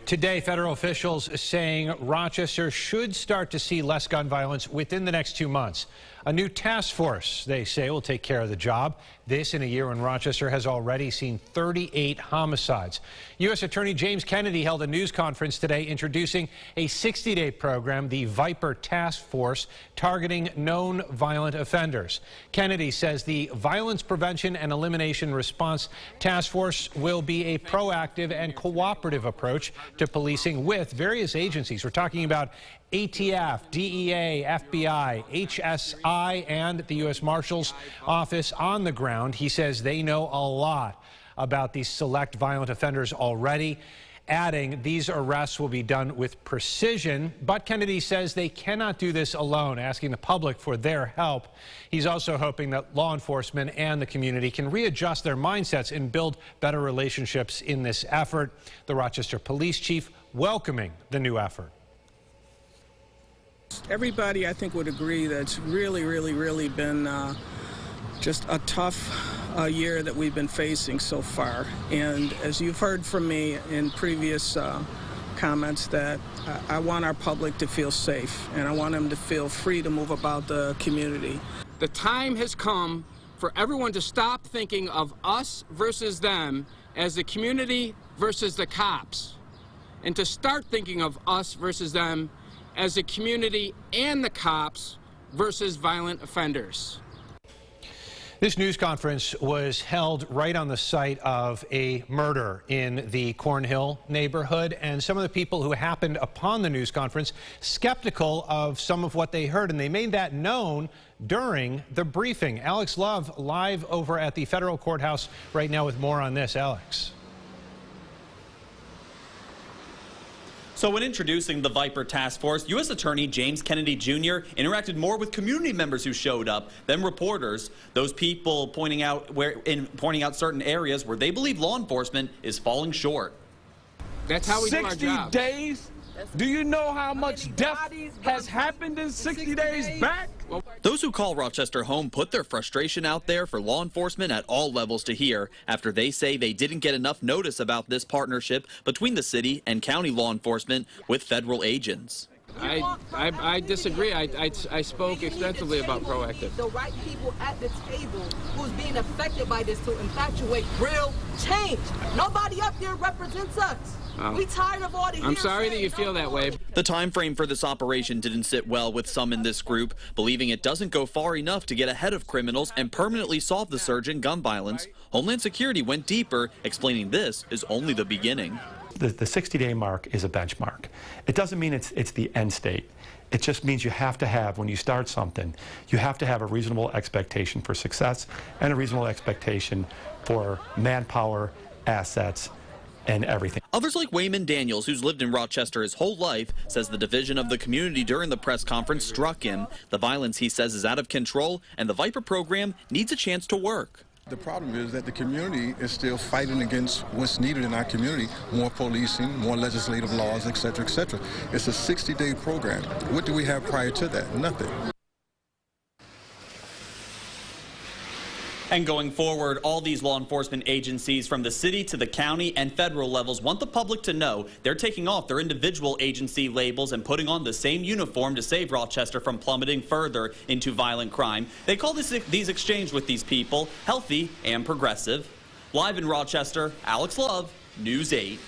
Today, federal officials saying Rochester should start to see less gun violence within the next 2 months. A new task force, they say, will take care of the job. This in a year when Rochester has already seen 38 homicides. U.S. Attorney James Kennedy held a news conference today introducing a 60-day program, the Viper Task Force, targeting known violent offenders. Kennedy says the Violence Prevention and Elimination Response Task Force will be a proactive and cooperative approach to policing with various agencies. We're talking about ATF, DEA, FBI, HSI, and the U.S. Marshal's Office on the ground. He says they know a lot about these select violent offenders already, adding these arrests will be done with precision. But Kennedy says they cannot do this alone, asking the public for their help. He's also hoping that law enforcement and the community can readjust their mindsets and build better relationships in this effort. The Rochester police chief welcoming the new effort. Everybody, I think, would agree that it's really been just a tough year that we've been facing so far. And as you've heard from me in previous comments, that I want our public to feel safe, and I want them to feel free to move about the community. The time has come for everyone to stop thinking of us versus them as the community versus the cops, and to start thinking of us versus them as the community and the cops versus violent offenders. This news conference was held right on the site of a murder in the Cornhill neighborhood, and some of the people who happened upon the news conference skeptical of some of what they heard, and they made that known during the briefing. Alex Love live over at the federal courthouse right now with more on this. Alex. So when introducing the Viper Task Force, U.S. Attorney James Kennedy Jr. interacted more with community members who showed up than reporters. Those people pointing out certain areas where they believe law enforcement is falling short. That's how we do our job. 60 days? Do you know how much death has happened in 60 days back? Those who call Rochester home put their frustration out there for law enforcement at all levels to hear after they say they didn't get enough notice about this partnership between the city and county law enforcement with federal agents. I disagree. I spoke extensively about proactive. The right people at the table who's being affected by this to infatuate real change. Nobody up there represents us. We tired of all the I'm sorry that you feel that way. The time frame for this operation didn't sit well with some in this group, believing it doesn't go far enough to get ahead of criminals and permanently solve the surge in gun violence. Homeland Security went deeper, explaining this is only the beginning. The 60-day mark is a benchmark. It doesn't mean it's the end state. It just means you have to have, when you start something, you have to have a reasonable expectation for success and a reasonable expectation for manpower, assets, and everything. Others like Wayman Daniels, who's lived in Rochester his whole life, says the division of the community during the press conference struck him. The violence, he says, is out of control, and the Viper program needs a chance to work. The problem is that the community is still fighting against what's needed in our community: more policing, more legislative laws, etc., etc. It's a 60-day program. What do we have prior to that? Nothing. And going forward, all these law enforcement agencies from the city to the county and federal levels want the public to know they're taking off their individual agency labels and putting on the same uniform to save Rochester from plummeting further into violent crime. They call these exchanges with these people healthy and progressive. Live in Rochester, Alex Love, News 8.